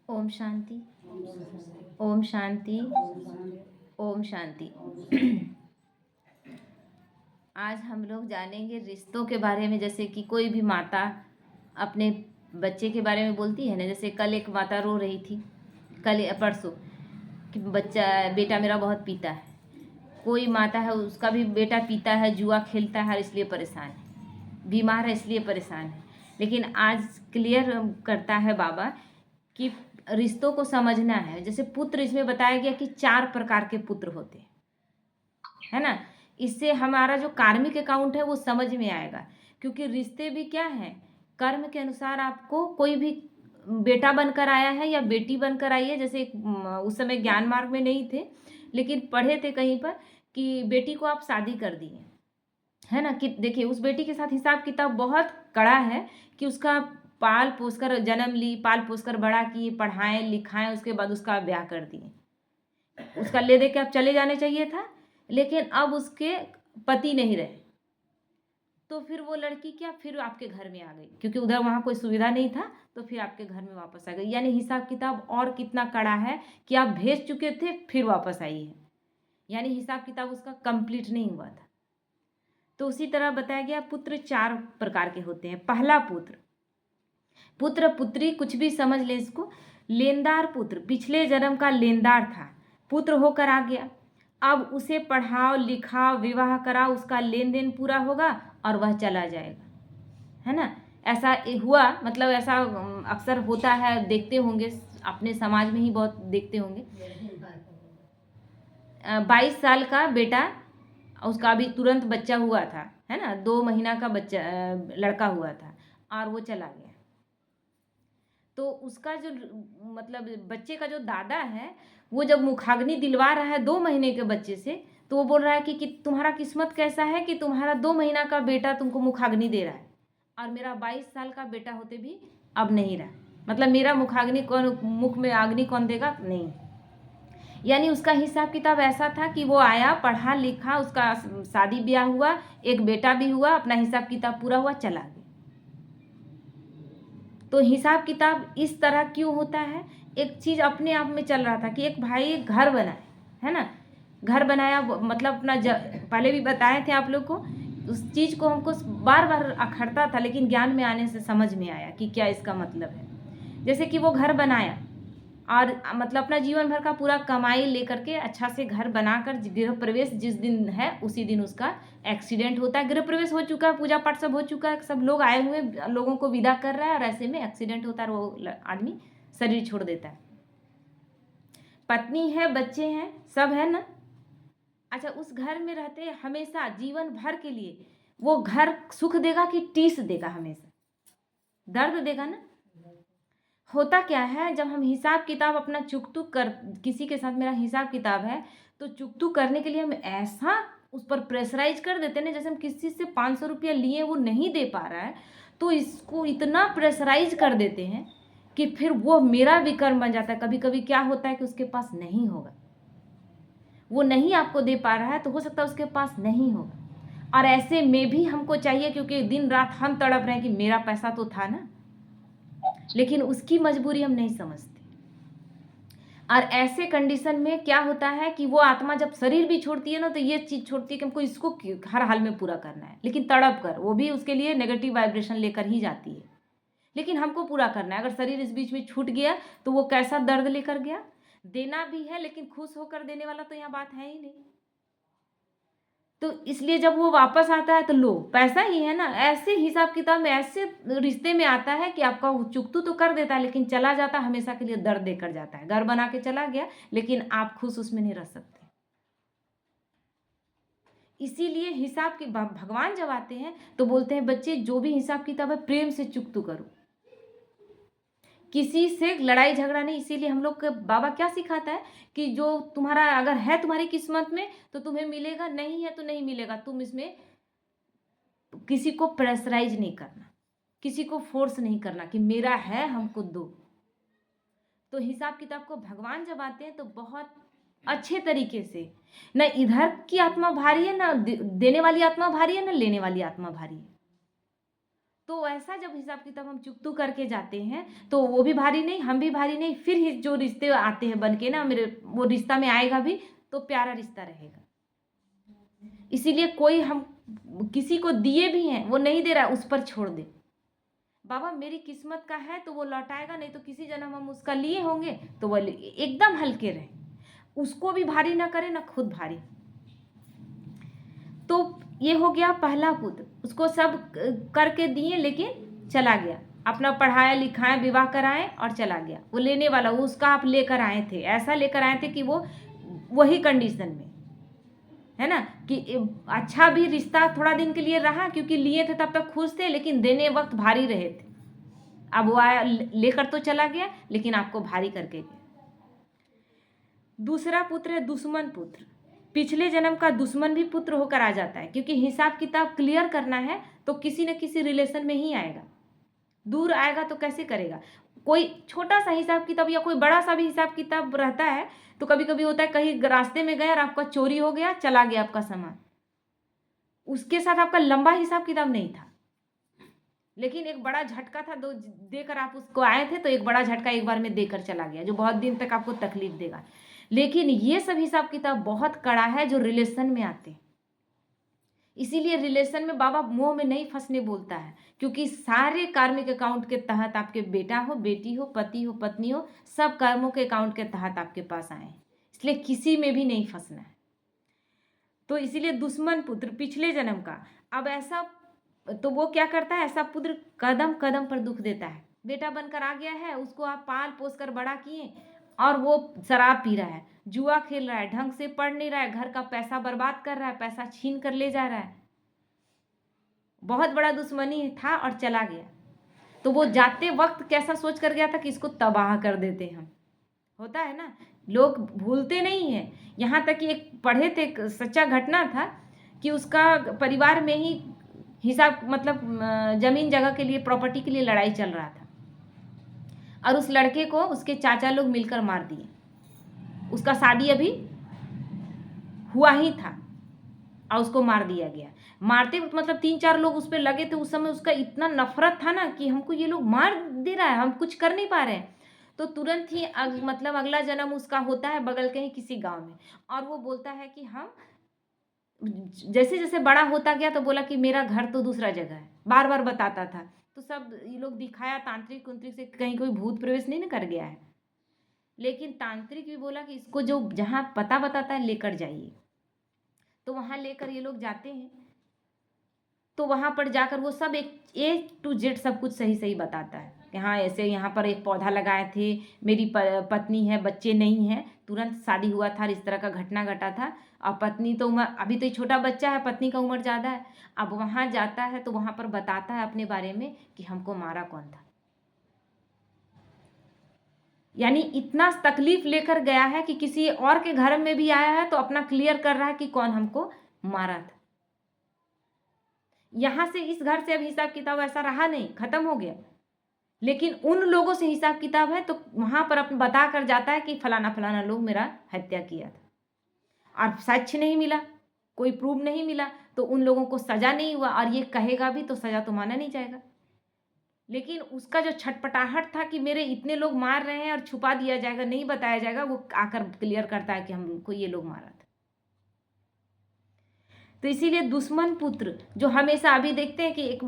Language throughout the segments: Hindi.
ओम शांति। ओम शांति। ओम शांति। आज हम लोग जानेंगे रिश्तों के बारे में। जैसे कि कोई भी माता अपने बच्चे के बारे में बोलती है ना, जैसे कल एक माता रो रही थी, कल परसों, कि बेटा मेरा बहुत पीता है। कोई माता है उसका भी बेटा पीता है, जुआ खेलता है, इसलिए परेशान है, बीमार है इसलिए परेशान है। लेकिन आज क्लियर करता है बाबा कि रिश्तों को समझना है। जैसे पुत्र, इसमें बताया गया कि 4 प्रकार के पुत्र होते हैं, है ना। इससे हमारा जो कार्मिक अकाउंट है वो समझ में आएगा, क्योंकि रिश्ते भी क्या है, कर्म के अनुसार आपको कोई भी बेटा बनकर आया है या बेटी बनकर आई है। जैसे उस समय ज्ञान मार्ग में नहीं थे, लेकिन पढ़े थे कहीं पर कि बेटी को आप शादी कर दिए, है ना। कि देखिए उस बेटी के साथ हिसाब किताब बहुत कड़ा है कि उसका पाल पोस कर जन्म ली, पाल पोस कर बड़ा किए, पढ़ाएं लिखाएं, उसके बाद उसका ब्याह कर दिए। उसका ले दे के अब चले जाने चाहिए था, लेकिन अब उसके पति नहीं रहे, तो फिर वो लड़की क्या फिर आपके घर में आ गई, क्योंकि उधर वहाँ कोई सुविधा नहीं था, तो फिर आपके घर में वापस आ गई। यानी हिसाब किताब और कितना कड़ा है कि आप भेज चुके थे फिर वापस आई है, यानी हिसाब किताब उसका कंप्लीट नहीं हुआ था। तो उसी तरह बताया गया पुत्र 4 प्रकार के होते हैं। पहला पुत्र, पुत्र पुत्री कुछ भी समझ ले इसको, लेनदार पुत्र, पिछले जन्म का लेनदार था, पुत्र होकर आ गया। अब उसे पढ़ाओ लिखाओ विवाह कराओ, उसका लेन देन पूरा होगा और वह चला जाएगा, है ना। ऐसा हुआ, मतलब ऐसा अक्सर होता है, देखते होंगे अपने समाज में ही बहुत देखते होंगे। 22 साल का बेटा, उसका अभी तुरंत बच्चा हुआ था, है ना, 2 महीना का बच्चा लड़का हुआ था, और वो चला गया। तो उसका जो मतलब बच्चे का जो दादा है, वो जब मुखाग्नि दिलवा रहा है 2 महीने के बच्चे से, तो वो बोल रहा है कि तुम्हारा किस्मत कैसा है कि तुम्हारा 2 महीना का बेटा तुमको मुखाग्नि दे रहा है, और मेरा 22 साल का बेटा होते भी अब नहीं रहा। मतलब मेरा मुखाग्नि कौन, मुख में अग्नि कौन देगा, नहीं। यानी उसका हिसाब किताब ऐसा था कि वो आया, पढ़ा लिखा, उसका शादी ब्याह हुआ, एक बेटा भी हुआ, अपना हिसाब किताब पूरा हुआ, चला गया। तो हिसाब किताब इस तरह क्यों होता है। एक चीज़ अपने आप में चल रहा था कि एक भाई एक घर बनाए, है ना, घर बनाया, मतलब अपना पहले भी बताए थे आप लोग को। उस चीज़ को हमको बार बार अखड़ता था, लेकिन ज्ञान में आने से समझ में आया कि क्या इसका मतलब है। जैसे कि वो घर बनाया और मतलब अपना जीवन भर का पूरा कमाई लेकर के अच्छा से घर बनाकर गृह प्रवेश जिस दिन है उसी दिन उसका एक्सीडेंट होता है। गृह प्रवेश हो चुका है, पूजा पाठ सब हो चुका है, सब लोग आए हुए लोगों को विदा कर रहा है, और ऐसे में एक्सीडेंट होता है, वो आदमी शरीर छोड़ देता है। पत्नी है, बच्चे हैं, सब है ना। अच्छा, उस घर में रहते हमेशा जीवन भर के लिए, वो घर सुख देगा कि टीस देगा, हमेशा दर्द देगा ना। होता क्या है, जब हम हिसाब किताब अपना चुकतुक कर, किसी के साथ मेरा हिसाब किताब है, तो चुकतुक करने के लिए हम ऐसा उस पर प्रेशराइज कर देते हैं ना। जैसे हम किसी से 500 रुपया लिए, वो नहीं दे पा रहा है, तो इसको इतना प्रेशराइज कर देते हैं कि फिर वो मेरा विकर्म बन जाता है। कभी कभी क्या होता है कि उसके पास नहीं होगा, वो नहीं आपको दे पा रहा है, तो हो सकता है उसके पास नहीं होगा, और ऐसे में भी हमको चाहिए, क्योंकि दिन रात हम तड़प रहे हैं कि मेरा पैसा तो था ना, लेकिन उसकी मजबूरी हम नहीं समझते। और ऐसे कंडीशन में क्या होता है कि वो आत्मा जब शरीर भी छोड़ती है ना, तो ये चीज़ छोड़ती है कि हमको इसको हर हाल में पूरा करना है, लेकिन तड़प कर, वो भी उसके लिए नेगेटिव वाइब्रेशन लेकर ही जाती है, लेकिन हमको पूरा करना है। अगर शरीर इस बीच में छूट गया तो वो कैसा दर्द लेकर गया। देना भी है, लेकिन खुश होकर देने वाला तो यहाँ बात है ही नहीं। तो इसलिए जब वो वापस आता है तो लो पैसा ही है ना। ऐसे हिसाब किताब में, ऐसे रिश्ते में आता है कि आपका चुकतू तो कर देता है, लेकिन चला जाता है, हमेशा के लिए दर्द देकर जाता है। घर बना के चला गया, लेकिन आप खुश उसमें नहीं रह सकते। इसीलिए हिसाब के भगवान जब आते हैं तो बोलते हैं बच्चे जो भी हिसाब किताब है प्रेम से चुकतू करो, किसी से लड़ाई झगड़ा नहीं। इसीलिए हम लोग बाबा क्या सिखाता है कि जो तुम्हारा अगर है तुम्हारी किस्मत में तो तुम्हें मिलेगा, नहीं है तो नहीं मिलेगा। तुम इसमें किसी को प्रेशराइज नहीं करना, किसी को फोर्स नहीं करना कि मेरा है हमको दो। तो हिसाब किताब को भगवान जब आते हैं तो बहुत अच्छे तरीके से, न इधर की आत्मा भारी है, न देने वाली आत्मा भारी है, न लेने वाली आत्मा भारी है। तो ऐसा जब हिसाब किताब हम चुकतू करके जाते हैं तो वो भी भारी नहीं, हम भी भारी नहीं, फिर जो रिश्ते आते हैं बन के ना, मेरे वो रिश्ता में आएगा भी तो प्यारा रिश्ता रहेगा। इसीलिए कोई हम किसी को दिए भी हैं, वो नहीं दे रहा, उस पर छोड़ दे। बाबा मेरी किस्मत का है तो वो लौटाएगा, नहीं तो किसी जन्म हम उसका लिए होंगे तो वो एकदम हल्के रहे, उसको भी भारी ना करे ना खुद भारी। तो ये हो गया पहला पुत्र, उसको सब करके दिए लेकिन चला गया, अपना पढ़ाया लिखाया विवाह कराए और चला गया। वो लेने वाला वो उसका आप लेकर आए थे, ऐसा लेकर आए थे कि वो वही कंडीशन में है ना, कि अच्छा भी रिश्ता थोड़ा दिन के लिए रहा क्योंकि लिए थे तब तक खुश थे, लेकिन देने वक्त भारी रहे थे। अब वो आया लेकर तो चला गया लेकिन आपको भारी करके गया। दूसरा पुत्र है दुश्मन पुत्र। पिछले जन्म का दुश्मन भी पुत्र होकर आ जाता है, क्योंकि हिसाब किताब क्लियर करना है तो किसी न किसी रिलेशन में ही आएगा। दूर आएगा तो कैसे करेगा? कोई छोटा सा हिसाब किताब या कोई बड़ा सा भी हिसाब किताब रहता है तो कभी कभी होता है कहीं रास्ते में गए और आपका चोरी हो गया, चला गया आपका सामान, उसके साथ आपका लंबा हिसाब किताब नहीं था, लेकिन एक बड़ा झटका था, दो देकर आप उसको आए थे तो एक बड़ा झटका एक बार में देकर चला गया, जो बहुत दिन तक आपको तकलीफ देगा। लेकिन ये सब हिसाब किताब बहुत कड़ा है जो रिलेशन में आते हैं। इसीलिए रिलेशन में बाबा मोह में नहीं फंसने बोलता है, क्योंकि सारे कार्मिक अकाउंट के तहत आपके बेटा हो, बेटी हो, पति हो, पत्नी हो, सब कर्मों के अकाउंट के तहत आपके पास आए हैं, इसलिए किसी में भी नहीं फंसना है। तो इसीलिए दुश्मन पुत्र पिछले जन्म का, अब ऐसा तो वो क्या करता है, ऐसा पुत्र कदम कदम पर दुख देता है। बेटा बनकर आ गया है, उसको आप पाल पोस कर बड़ा किए और वो शराब पी रहा है, जुआ खेल रहा है, ढंग से पढ़ नहीं रहा है, घर का पैसा बर्बाद कर रहा है, पैसा छीन कर ले जा रहा है, बहुत बड़ा दुश्मनी था और चला गया। तो वो जाते वक्त कैसा सोच कर गया था कि इसको तबाह कर देते हम। होता है ना, लोग भूलते नहीं हैं। यहाँ तक कि एक पढ़े थे, एक सच्चा घटना था कि उसका परिवार में ही हिसाब मतलब जमीन जगह के लिए, प्रॉपर्टी के लिए लड़ाई चल रहा था और उस लड़के को उसके चाचा लोग मिलकर मार दिए। उसका शादी अभी हुआ ही था और उसको मार दिया गया। मारते मतलब 3-4 लोग उस पर लगे थे। उस समय उसका इतना नफरत था ना कि हमको ये लोग मार दे रहा है, हम कुछ कर नहीं पा रहे हैं। तो तुरंत ही मतलब अगला जन्म उसका होता है बगल के ही किसी गांव में, और वो बोलता है कि हम जैसे जैसे बड़ा होता गया तो बोला कि मेरा घर तो दूसरा जगह है, बार बार बताता था। तो सब ये लोग दिखाया तांत्रिक कुंत्रिक से, कहीं कोई भूत प्रवेश नहीं ना कर गया है। लेकिन तांत्रिक भी बोला कि इसको जो जहाँ पता बताता है लेकर जाइए। तो वहाँ लेकर ये लोग जाते हैं, तो वहाँ पर जाकर वो सब एक A to Z सब कुछ सही सही बताता है कि हाँ ऐसे यहाँ पर एक पौधा लगाए थे, मेरी पत्नी है, बच्चे नहीं हैं, तुरंत शादी हुआ था, इस तरह का घटना घटा था, और पत्नी तो उम्र अभी तो छोटा बच्चा है, पत्नी का उम्र ज़्यादा है। अब वहाँ जाता है तो वहाँ पर बताता है अपने बारे में कि हमको मारा कौन था। यानी इतना तकलीफ लेकर गया है कि किसी और के घर में भी आया है तो अपना क्लियर कर रहा है कि कौन हमको मारा था। यहाँ से इस घर से अब हिसाब किताब ऐसा रहा नहीं, खत्म हो गया, लेकिन उन लोगों से हिसाब किताब है तो वहाँ पर अपन बता कर जाता है कि फलाना फलाना लोग मेरा हत्या किया था, और साक्ष्य नहीं मिला, कोई प्रूफ नहीं मिला, तो उन लोगों को सजा नहीं हुआ, और ये कहेगा भी तो सजा तो माना नहीं जाएगा। लेकिन उसका जो छटपटाहट था कि मेरे इतने लोग मार रहे हैं और छुपा दिया जाएगा, नहीं बताया जाएगा, वो आकर क्लियर करता है कि हमको ये लोग मारा था। तो इसीलिए दुश्मन पुत्र जो हमेशा, अभी देखते हैं कि एक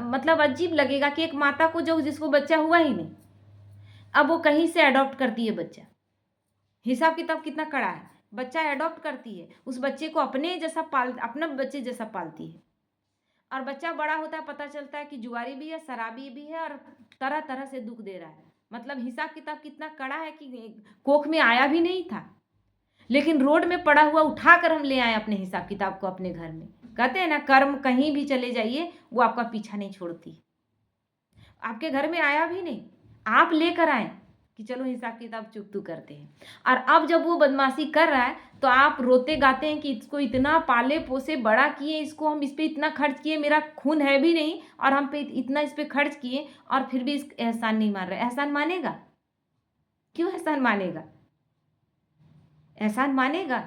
मतलब अजीब लगेगा कि एक माता को जो जिसको बच्चा हुआ ही नहीं, अब वो कहीं से अडॉप्ट करती है बच्चा। हिसाब किताब कितना कड़ा है, बच्चा अडॉप्ट करती है, उस बच्चे को अपने जैसा अपना बच्चे जैसा पालती है, और बच्चा बड़ा होता है, पता चलता है कि जुआरी भी है, शराबी भी है, और तरह तरह से दुख दे रहा है। मतलब हिसाब किताब कितना कड़ा है कि कोख में आया भी नहीं था, लेकिन रोड में पड़ा हुआ उठाकर हम ले आए अपने हिसाब किताब को अपने घर में। कहते हैं ना, कर्म कहीं भी चले जाइए वो आपका पीछा नहीं छोड़ती। आपके घर में आया भी नहीं, आप लेकर आए कि चलो हिसाब किताब चुकतू करते हैं, और अब जब वो बदमाशी कर रहा है तो आप रोते गाते हैं कि इसको इतना पाले पोसे बड़ा किए, इसको हम इस पर इतना खर्च किए, मेरा खून है भी नहीं और हम पे इतना इस पर खर्च किए, और फिर भी इस एहसान नहीं मान रहे। एहसान मानेगा? क्यों एहसान मानेगा? एहसान मानेगा?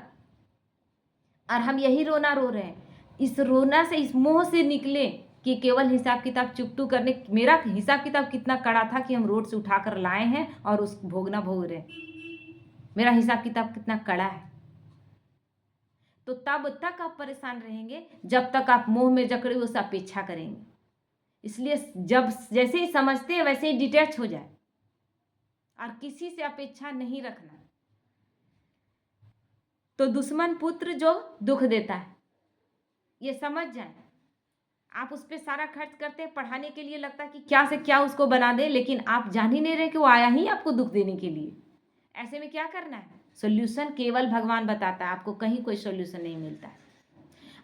और हम यही रोना रो रहे हैं। इस रोना से, इस मोह से निकले कि केवल हिसाब किताब चुकटू करने, मेरा हिसाब किताब कितना कड़ा था कि हम रोड से उठाकर लाए हैं और उस भोगना भोग रहे हैं। मेरा हिसाब किताब कितना कड़ा है। तो तब तक आप परेशान रहेंगे जब तक आप मोह में जकड़े उस अपेक्षा करेंगे। इसलिए जब जैसे ही समझते हैं वैसे ही डिटैच हो जाए और किसी से अपेक्षा नहीं रखना। तो दुश्मन पुत्र जो दुख देता है, ये समझ जाए। आप उस पर सारा खर्च करते हैं पढ़ाने के लिए, लगता है कि क्या से क्या उसको बना दे, लेकिन आप जान ही नहीं रहे कि वो आया ही आपको दुख देने के लिए। ऐसे में क्या करना है? सॉल्यूशन केवल भगवान बताता है, आपको कहीं कोई सॉल्यूशन नहीं मिलता है।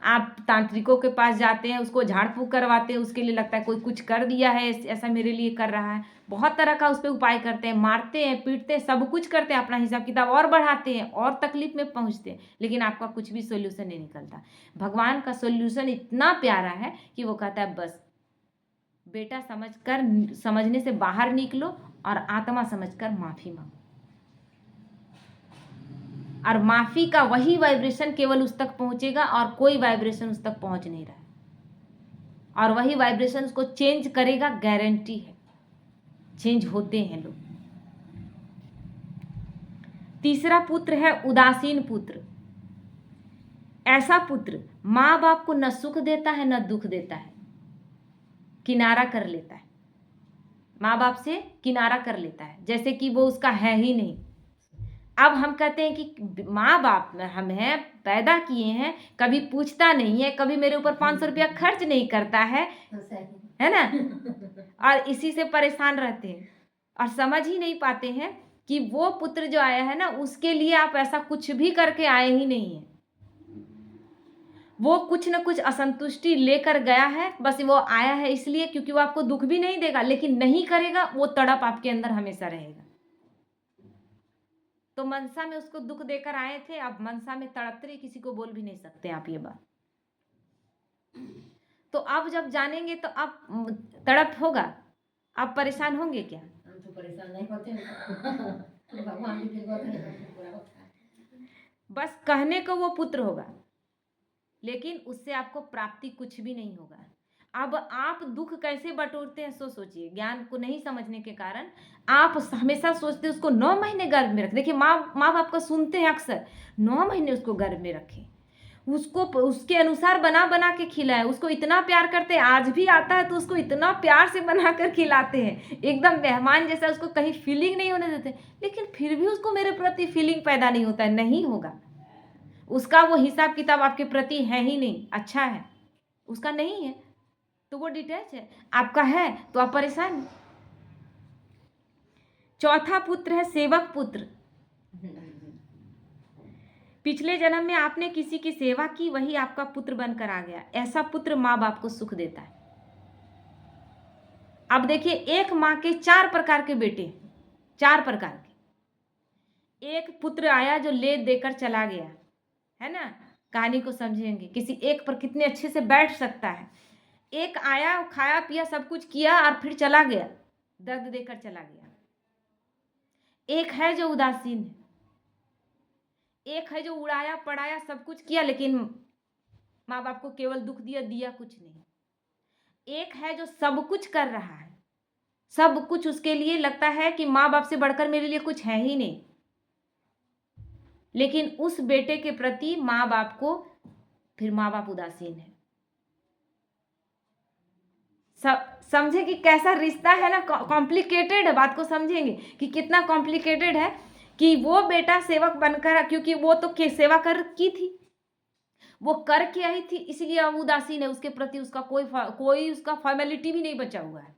आप तांत्रिकों के पास जाते हैं, उसको झाड़ फूक करवाते हैं, उसके लिए लगता है कोई कुछ कर दिया है, ऐसा मेरे लिए कर रहा है। बहुत तरह का उस पर उपाय करते हैं, मारते हैं, पीटते हैं, सब कुछ करते हैं, अपना हिसाब किताब और बढ़ाते हैं और तकलीफ में पहुंचते हैं, लेकिन आपका कुछ भी सोल्यूशन नहीं निकलता। भगवान का सोल्यूशन इतना प्यारा है कि वो कहता है बस बेटा समझने से बाहर निकलो और आत्मा समझकर माफी मांगो। और माफी का वही वाइब्रेशन केवल उस तक पहुंचेगा और कोई वाइब्रेशन उस तक पहुंच नहीं रहा है, और वही वाइब्रेशन उसको चेंज करेगा, गारंटी है। चेंज होते हैं लोग। तीसरा पुत्र है उदासीन पुत्र। ऐसा पुत्र माँ बाप को न सुख देता है न दुख देता है, किनारा कर लेता है, माँ बाप से किनारा कर लेता है, जैसे कि वो उसका है ही नहीं। अब हम कहते हैं कि माँ बाप हमें पैदा किए हैं, कभी पूछता नहीं है, कभी मेरे ऊपर 500 रुपया खर्च नहीं करता है ना, और इसी से परेशान रहते हैं और समझ ही नहीं पाते हैं कि वो पुत्र जो आया है ना, उसके लिए आप ऐसा कुछ भी करके आए ही नहीं है। वो कुछ न कुछ असंतुष्टि लेकर गया है, बस वो आया है इसलिए, क्योंकि वो आपको दुख भी नहीं देगा, लेकिन नहीं करेगा, वो तड़प आपके अंदर हमेशा रहेगा। तो मनसा में उसको दुख देकर आए थे, अब मनसा में तड़पते रहे, किसी को बोल भी नहीं सकते आप ये बात। तो अब जब जानेंगे तो अब तड़प होगा, आप परेशान होंगे क्या? हम तो परेशान नहीं होते भगवान की कृपा से। बस कहने को वो पुत्र होगा, लेकिन उससे आपको प्राप्ति कुछ भी नहीं होगा। अब आप दुख कैसे बटोरते हैं सो सोचिए। ज्ञान को नहीं समझने के कारण आप हमेशा सोचते हैं उसको 9 महीने गर्भ में रख। देखिए माँ बाप का सुनते हैं अक्सर, 9 महीने उसको गर्भ में रखें, उसको उसके अनुसार बना बना के खिलाएं, उसको इतना प्यार करते हैं। आज भी आता है तो उसको इतना प्यार से बना कर खिलाते हैं, एकदम मेहमान जैसा, उसको कहीं फीलिंग नहीं होने देते, लेकिन फिर भी उसको मेरे प्रति फीलिंग पैदा नहीं होता है। नहीं होगा, उसका वो हिसाब किताब आपके प्रति है ही नहीं, अच्छा है, उसका नहीं है तो वो डिटैच है, आपका है तो आप परेशान हैं। चौथा पुत्र है सेवक पुत्र। पिछले जन्म में आपने किसी की सेवा की, वही आपका पुत्र बनकर आ गया। ऐसा पुत्र माँ बाप को सुख देता है। अब देखिए, एक माँ के 4 प्रकार के बेटे, 4 प्रकार के। एक पुत्र आया जो ले देकर चला गया, है ना, कहानी को समझेंगे, किसी एक पर कितने अच्छे से बैठ सकता है। एक आया, खाया पिया सब कुछ किया और फिर चला गया, दर्द देकर चला गया। एक है जो उदासीन है, एक है जो उड़ाया पड़ाया सब कुछ किया, लेकिन माँ बाप को केवल दुख दिया कुछ नहीं। एक है जो सब कुछ कर रहा है, सब कुछ उसके लिए लगता है कि माँ बाप से बढ़कर मेरे लिए कुछ है ही नहीं, लेकिन उस बेटे के प्रति माँ बाप को, फिर माँ बाप उदासीन है। समझे कि कैसा रिश्ता है ना, कॉम्प्लिकेटेड है। बात को समझेंगे कि कितना कॉम्प्लिकेटेड है कि वो बेटा सेवक बनकर, क्योंकि वो तो सेवा कर की थी, वो करके आई थी, इसलिए अब उदासीन है उसके प्रति, उसका कोई उसका फॉर्मेलिटी भी नहीं बचा हुआ है।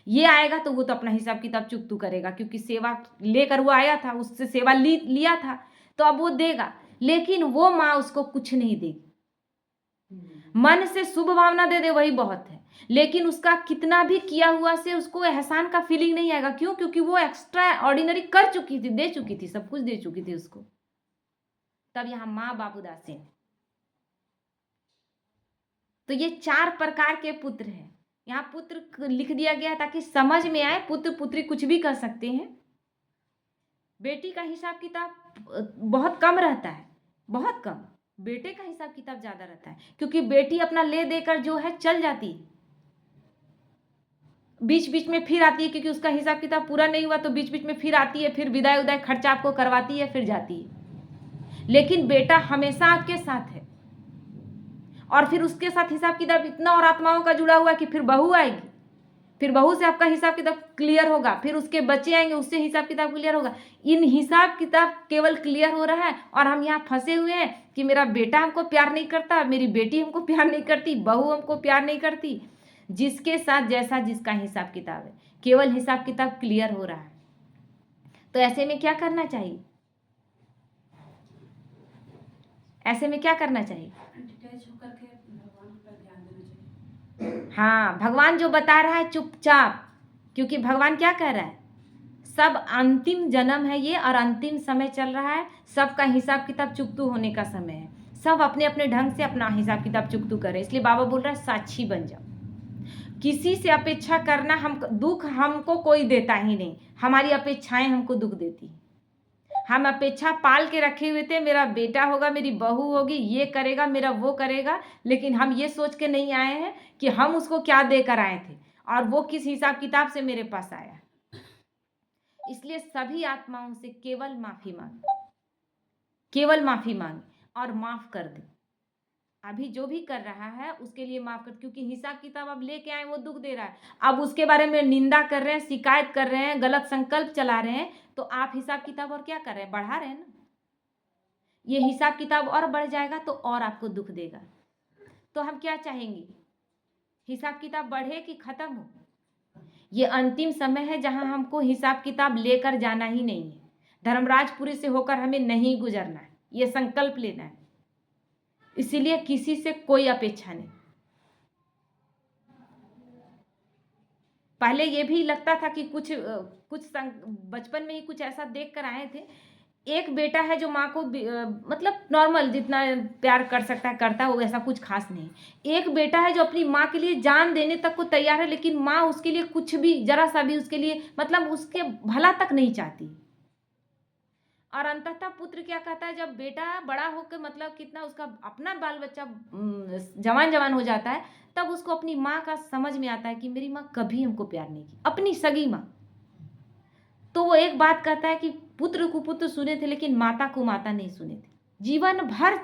ये आएगा तो वो तो अपना हिसाब किताब चुकतू करेगा, क्योंकि सेवा लेकर वो आया था, उससे सेवा लिया था, तो अब वो देगा, लेकिन वो माँ उसको कुछ नहीं देगी। मन से शुभ भावना दे दे वही बहुत है, लेकिन उसका कितना भी किया हुआ से उसको एहसान का फीलिंग नहीं आएगा। क्यों? क्योंकि वो एक्स्ट्रा ऑर्डिनरी कर चुकी थी, दे चुकी थी, सब कुछ दे चुकी थी उसको। तब यहाँ माँ बाप उदासीन। तो ये 4 प्रकार के पुत्र हैं। यहाँ पुत्र लिख दिया गया ताकि समझ में आए, पुत्र पुत्री कुछ भी कर सकते हैं। बेटी का हिसाब किताब बहुत कम रहता है, बहुत कम। बेटे का हिसाब किताब ज्यादा रहता है, क्योंकि बेटी अपना ले देकर जो है चल जाती है, बीच बीच में फिर आती है, क्योंकि उसका हिसाब किताब पूरा नहीं हुआ तो बीच बीच में फिर आती है, फिर विदाई उदाई खर्चा आपको करवाती है, फिर जाती है। लेकिन बेटा हमेशा आपके साथ है, और फिर उसके साथ हिसाब किताब इतना और आत्माओं का जुड़ा हुआ है कि फिर बहू आएगी, फिर बहू से आपका हिसाब किताब क्लियर होगा, फिर उसके बच्चे आएंगे, उससे हिसाब किताब क्लियर होगा। इन हिसाब किताब केवल क्लियर हो रहा है और हम यहाँ फंसे हुए हैं कि मेरा बेटा हमको प्यार नहीं करता, मेरी बेटी हमको प्यार नहीं करती, बहू हमको प्यार नहीं करती। जिसके साथ जैसा जिसका हिसाब किताब है, केवल हिसाब किताब क्लियर हो रहा है। तो ऐसे में क्या करना चाहिए? ऐसे में क्या करना चाहिए? डिटैच होकर के भगवान पर ध्यान देना चाहिए। हाँ, भगवान जो बता रहा है चुपचाप, क्योंकि भगवान क्या कह रहा है, सब अंतिम जन्म है ये और अंतिम समय चल रहा है, सबका हिसाब किताब चुकतू होने का समय है, सब अपने अपने ढंग से अपना हिसाब किताब चुकतू करे। इसलिए बाबा बोल रहा है साक्षी बन जाओ। किसी से अपेक्षा करना, हम दुख हमको कोई देता ही नहीं, हमारी अपेक्षाएं हमको दुख देती हैं। हम अपेक्षा पाल के रखे हुए थे, मेरा बेटा होगा, मेरी बहू होगी, ये करेगा, मेरा वो करेगा, लेकिन हम ये सोच के नहीं आए हैं कि हम उसको क्या देकर आए थे और वो किस हिसाब किताब से मेरे पास आया। इसलिए सभी आत्माओं से केवल माफी मांगे, केवल माफी मांगे और माफ कर दे। अभी जो भी कर रहा है उसके लिए माफ कर, क्योंकि हिसाब किताब अब लेके आए, वो दुख दे रहा है, अब उसके बारे में निंदा कर रहे हैं, शिकायत कर रहे हैं, गलत संकल्प चला रहे हैं, तो आप हिसाब किताब और क्या कर रहे हैं, बढ़ा रहे हैं ना। ये हिसाब किताब और बढ़ जाएगा तो और आपको दुख देगा। तो हम क्या चाहेंगे, हिसाब किताब बढ़े कि खत्म हो? ये अंतिम समय है जहां हमको हिसाब किताब लेकर जाना ही नहीं है। धर्मराजपुरी से होकर हमें नहीं गुजरना है, ये संकल्प लेना है। इसीलिए किसी से कोई अपेक्षा नहीं। पहले ये भी लगता था कि कुछ बचपन में ही कुछ ऐसा देख कर आए थे, एक बेटा है जो माँ को मतलब नॉर्मल जितना प्यार कर सकता है करता है, वो ऐसा कुछ खास नहीं। एक बेटा है जो अपनी माँ के लिए जान देने तक को तैयार है, लेकिन माँ उसके लिए कुछ भी, जरा सा भी उसके लिए मतलब उसके भला तक नहीं चाहती। और अंततः पुत्र क्या कहता है, जब बेटा बड़ा होकर मतलब कितना उसका अपना बाल बच्चा जवान जवान हो जाता है, तब उसको अपनी माँ का समझ में आता है कि मेरी माँ कभी हमको प्यार नहीं की, अपनी सगी माँ। तो वो एक बात कहता है कि पुत्र को पुत्र सुने थे लेकिन माता को माता नहीं सुने थे। जीवन भर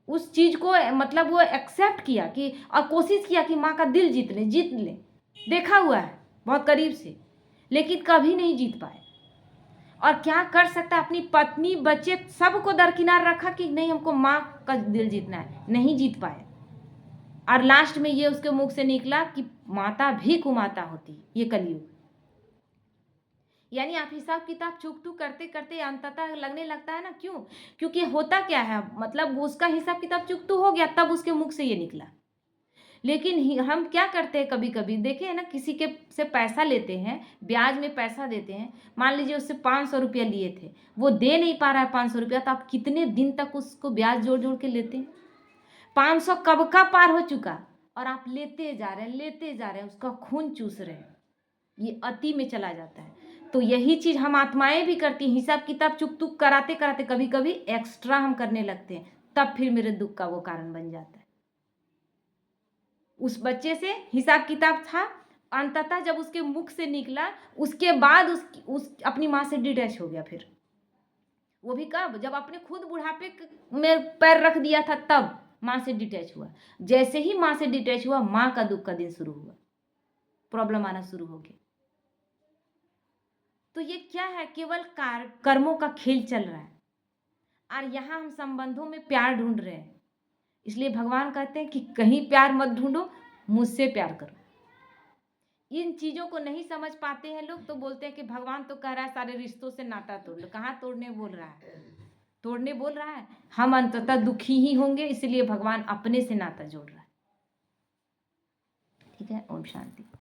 उस चीज को मतलब वो एक्सेप्ट किया कि और कोशिश किया कि माँ का दिल जीत ले, देखा हुआ है बहुत करीब से, लेकिन कभी नहीं जीत पाए। और क्या कर सकता, अपनी पत्नी बच्चे सबको दरकिनार रखा कि नहीं हमको माँ का दिल जीतना है, नहीं जीत पाए। और लास्ट में ये उसके मुख से निकला कि माता भी कुमाता होती है, ये कलयुग। यानी आप हिसाब किताब चुक करते करते अंततः लगने लगता है ना, क्यों? क्योंकि होता क्या है, मतलब उसका हिसाब किताब चुक हो गया, तब उसके मुख से ये निकला। लेकिन हम क्या करते हैं, कभी कभी देखे है ना, किसी के से पैसा लेते हैं, ब्याज में पैसा देते हैं, मान लीजिए उससे 500 रुपया लिए थे, वो दे नहीं पा रहा है 500 रुपया, तो आप कितने दिन तक उसको ब्याज जोड़ जोड़ के लेते हैं? 500 कब का पार हो चुका और आप लेते जा रहे हैं, लेते जा रहे हैं, उसका खून चूस रहे हैं, ये अति में चला जाता है। तो यही चीज हम आत्माएं भी करती हैं, हिसाब किताब चुक कराते कराते कभी कभी एक्स्ट्रा हम करने लगते हैं, तब फिर मेरे दुख का वो कारण बन जाता है। उस बच्चे से हिसाब किताब था, अंततः जब उसके मुख से निकला उसके बाद उस अपनी माँ से डिटैच हो गया। फिर वो भी कब, जब अपने खुद बुढ़ापे में पैर रख दिया था तब माँ से डिटैच हुआ। जैसे ही माँ से डिटैच हुआ, माँ का दुख का दिन शुरू हुआ, प्रॉब्लम आना शुरू हो गया। तो ये क्या है, केवल कर्मों का खेल चल रहा है और यहाँ हम संबंधों में प्यार ढूंढ रहे हैं। इसलिए भगवान कहते हैं कि कहीं प्यार मत ढूंढो, मुझसे प्यार करो। इन चीजों को नहीं समझ पाते हैं लोग, तो बोलते हैं कि भगवान तो कह रहा है सारे रिश्तों से नाता तोड़ लो। कहाँ तोड़ने बोल रहा है, तोड़ने बोल रहा है? हम अंततः दुखी ही होंगे, इसलिए भगवान अपने से नाता जोड़ रहा है। ठीक है, ओम शांति।